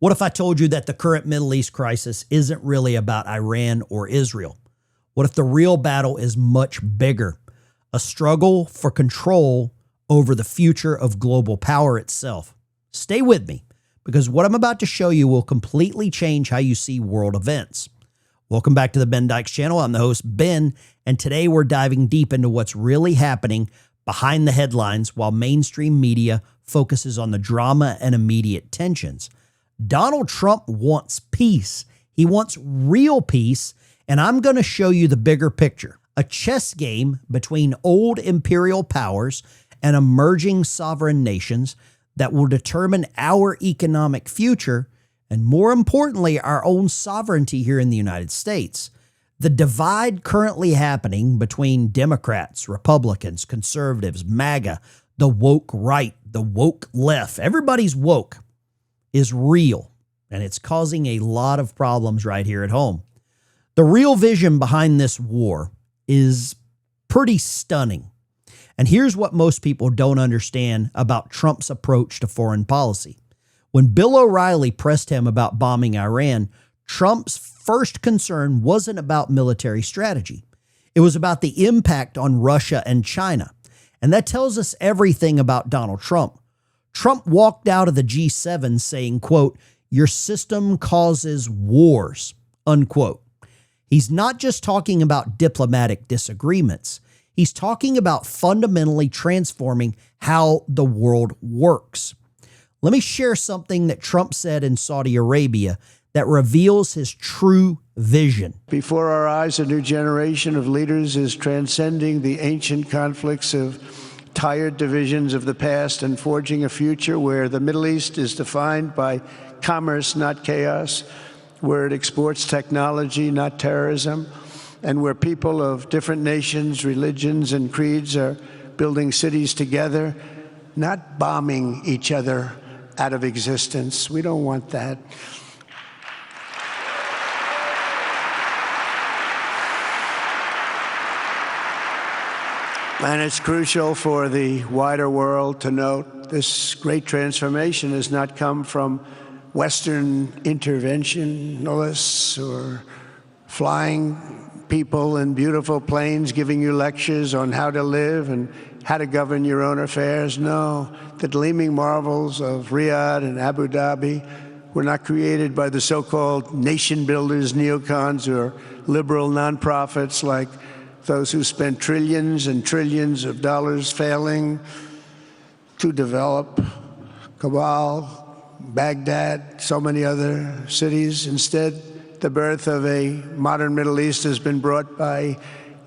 What if I told you that the current Middle East crisis isn't really about Iran or Israel? What if the real battle is much bigger? A struggle for control over the future of global power itself. Stay with me, because what I'm about to show you will completely change how you see world events. Welcome back to the Ben Dykes channel. I'm the host, Ben, and today we're diving deep into what's really happening behind the headlines while mainstream media focuses on the drama and immediate tensions. Donald Trump wants peace. He wants real peace, and I'm going to show you the bigger picture. A chess game between old imperial powers and emerging sovereign nations that will determine our economic future and, more importantly, our own sovereignty here in the United States. The divide currently happening between Democrats, Republicans, conservatives, MAGA, the woke right, the woke left, everybody's woke, is real, and it's causing a lot of problems right here at home. The real vision behind this war is pretty stunning. And here's what most people don't understand about Trump's approach to foreign policy. When Bill O'Reilly pressed him about bombing Iran, Trump's first concern wasn't about military strategy. It was about the impact on Russia and China. And that tells us everything about Donald Trump. Trump walked out of the G7 saying, quote, "Your system causes wars," unquote. He's not just talking about diplomatic disagreements. He's talking about fundamentally transforming how the world works. Let me share something that Trump said in Saudi Arabia that reveals his true vision. Before our eyes, a new generation of leaders is transcending the ancient conflicts of tired divisions of the past and forging a future where the Middle East is defined by commerce, not chaos, where it exports technology, not terrorism, and where people of different nations, religions, and creeds are building cities together, not bombing each other out of existence. We don't want that. And it's crucial for the wider world to note this great transformation has not come from Western interventionists or flying people in beautiful planes giving you lectures on how to live and how to govern your own affairs. No, the gleaming marvels of Riyadh and Abu Dhabi were not created by the so-called nation builders, neocons, or liberal nonprofits like those who spent trillions and trillions of dollars failing to develop Kabul, Baghdad, so many other cities. Instead, the birth of a modern Middle East has been brought by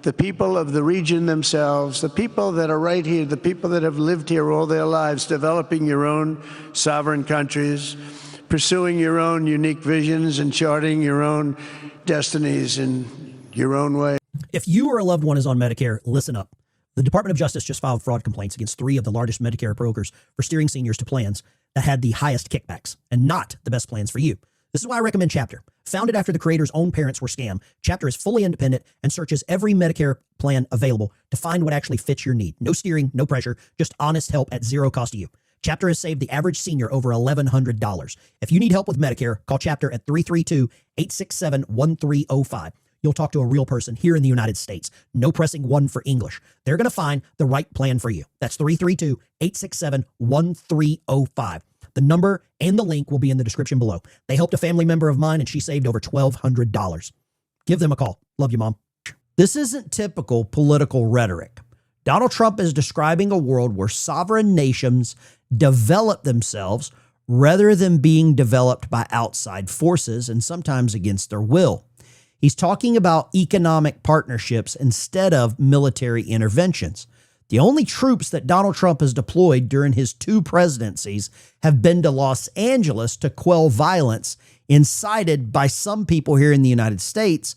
the people of the region themselves, the people that are right here, the people that have lived here all their lives, developing your own sovereign countries, pursuing your own unique visions, and charting your own destinies in your own way. If you or a loved one is on Medicare, listen up. The Department of Justice just filed fraud complaints against 3 of the largest Medicare brokers for steering seniors to plans that had the highest kickbacks and not the best plans for you. This is why I recommend Chapter. Founded after the creator's own parents were scammed, Chapter is fully independent and searches every Medicare plan available to find what actually fits your need. No steering, no pressure, just honest help at zero cost to you. Chapter has saved the average senior over $1,100. If you need help with Medicare, call Chapter at 332-867-1305. You'll talk to a real person here in the United States. No pressing 1 for English. They're going to find the right plan for you. That's 332-867-1305. The number and the link will be in the description below. They helped a family member of mine, and she saved over $1,200. Give them a call. Love you, Mom. This isn't typical political rhetoric. Donald Trump is describing a world where sovereign nations develop themselves rather than being developed by outside forces and sometimes against their will. He's talking about economic partnerships instead of military interventions. The only troops that Donald Trump has deployed during his 2 presidencies have been to Los Angeles to quell violence incited by some people here in the United States,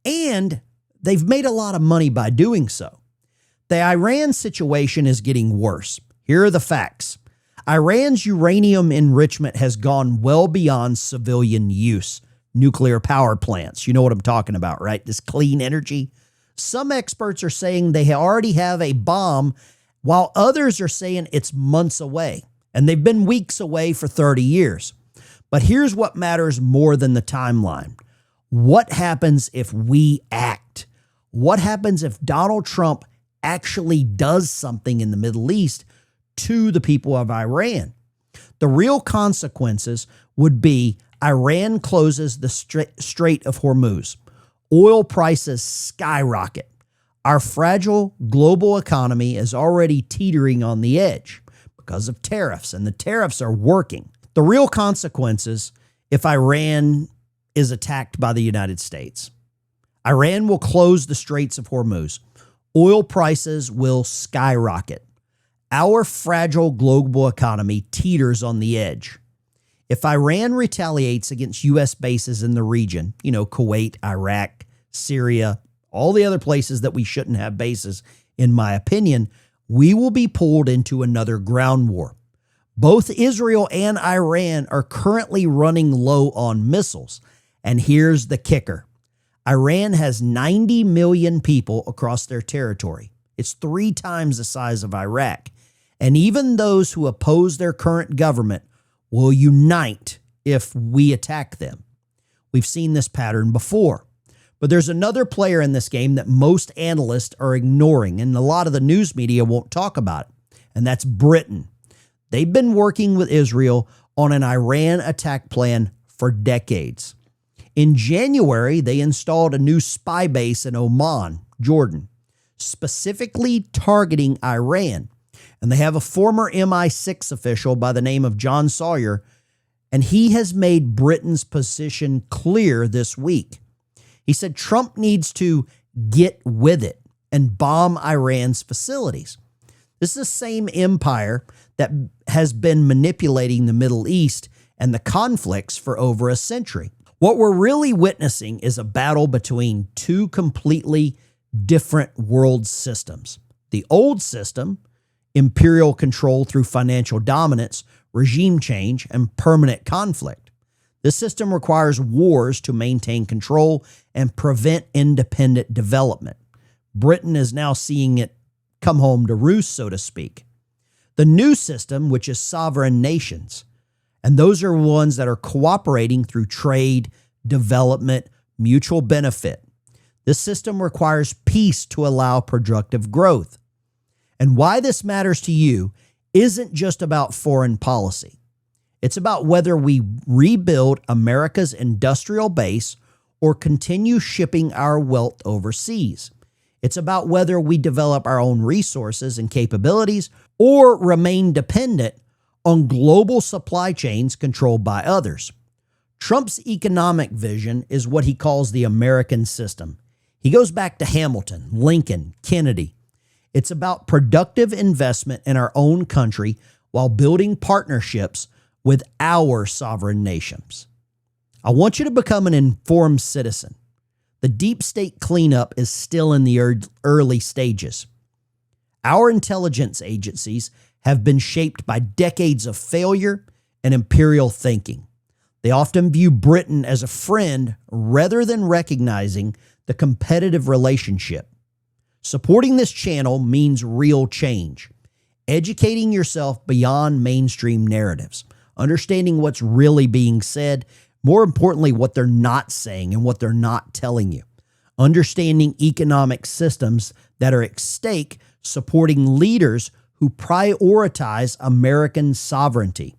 and they've made a lot of money by doing so. The Iran situation is getting worse. Here are the facts. Iran's uranium enrichment has gone well beyond civilian use. Nuclear power plants. You know what I'm talking about, right? This clean energy. Some experts are saying they already have a bomb, while others are saying it's months away, and they've been weeks away for 30 years. But here's what matters more than the timeline. What happens if we act? What happens if Donald Trump actually does something in the Middle East to the people of Iran? The real consequences would be Iran closes the Strait of Hormuz. Oil prices skyrocket. Our fragile global economy is already teetering on the edge because of tariffs, and the tariffs are working. The real consequences if Iran is attacked by the United States. Iran will close the Straits of Hormuz. Oil prices will skyrocket. Our fragile global economy teeters on the edge. If Iran retaliates against U.S. bases in the region, Kuwait, Iraq, Syria, all the other places that we shouldn't have bases, in my opinion, we will be pulled into another ground war. Both Israel and Iran are currently running low on missiles. And here's the kicker. Iran has 90 million people across their territory. It's 3 times the size of Iraq. And even those who oppose their current government will unite if we attack them. We've seen this pattern before. But there's another player in this game that most analysts are ignoring, and a lot of the news media won't talk about it, and that's Britain. They've been working with Israel on an Iran attack plan for decades. In January, they installed a new spy base in Oman, Jordan, specifically targeting Iran. And they have a former MI6 official by the name of John Sawyer, and he has made Britain's position clear this week. He said Trump needs to get with it and bomb Iran's facilities. This is the same empire that has been manipulating the Middle East and the conflicts for over a century. What we're really witnessing is a battle between 2 completely different world systems. The old system, imperial control through financial dominance, regime change, and permanent conflict. This system requires wars to maintain control and prevent independent development. Britain is now seeing it come home to roost, so to speak. The new system, which is sovereign nations, and those are ones that are cooperating through trade, development, mutual benefit. This system requires peace to allow productive growth. And why this matters to you isn't just about foreign policy. It's about whether we rebuild America's industrial base or continue shipping our wealth overseas. It's about whether we develop our own resources and capabilities or remain dependent on global supply chains controlled by others. Trump's economic vision is what he calls the American system. He goes back to Hamilton, Lincoln, Kennedy. It's about productive investment in our own country while building partnerships with our sovereign nations. I want you to become an informed citizen. The deep state cleanup is still in the early stages. Our intelligence agencies have been shaped by decades of failure and imperial thinking. They often view Britain as a friend rather than recognizing the competitive relationship. Supporting this channel means real change. Educating yourself beyond mainstream narratives. Understanding what's really being said. More importantly, what they're not saying and what they're not telling you. Understanding economic systems that are at stake, supporting leaders who prioritize American sovereignty.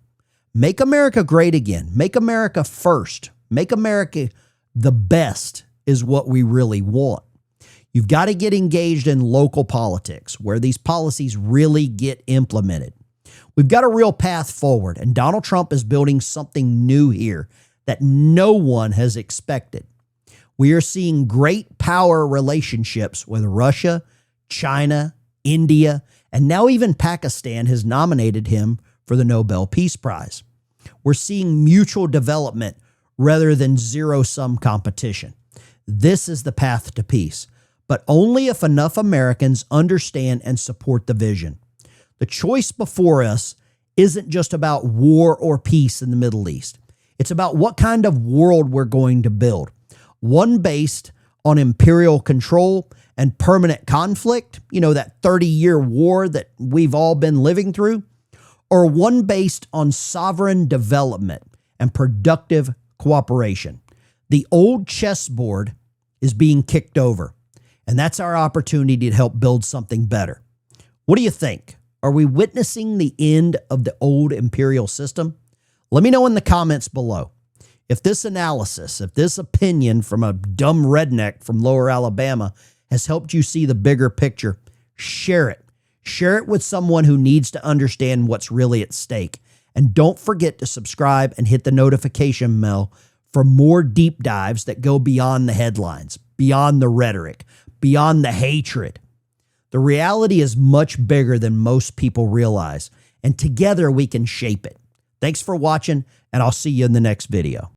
Make America great again. Make America first. Make America the best is what we really want. You've got to get engaged in local politics where these policies really get implemented. We've got a real path forward, and Donald Trump is building something new here that no one has expected. We are seeing great power relationships with Russia, China, India, and now even Pakistan has nominated him for the Nobel Peace Prize. We're seeing mutual development rather than zero-sum competition. This is the path to peace, but only if enough Americans understand and support the vision. The choice before us isn't just about war or peace in the Middle East. It's about what kind of world we're going to build. One based on imperial control and permanent conflict, that 30-year war that we've all been living through, or one based on sovereign development and productive cooperation. The old chessboard is being kicked over, and that's our opportunity to help build something better. What do you think? Are we witnessing the end of the old imperial system? Let me know in the comments below. If this analysis, if this opinion from a dumb redneck from Lower Alabama has helped you see the bigger picture, share it. Share it with someone who needs to understand what's really at stake. And don't forget to subscribe and hit the notification bell for more deep dives that go beyond the headlines, beyond the rhetoric, beyond the hatred. The reality is much bigger than most people realize, and together we can shape it. Thanks for watching, and I'll see you in the next video.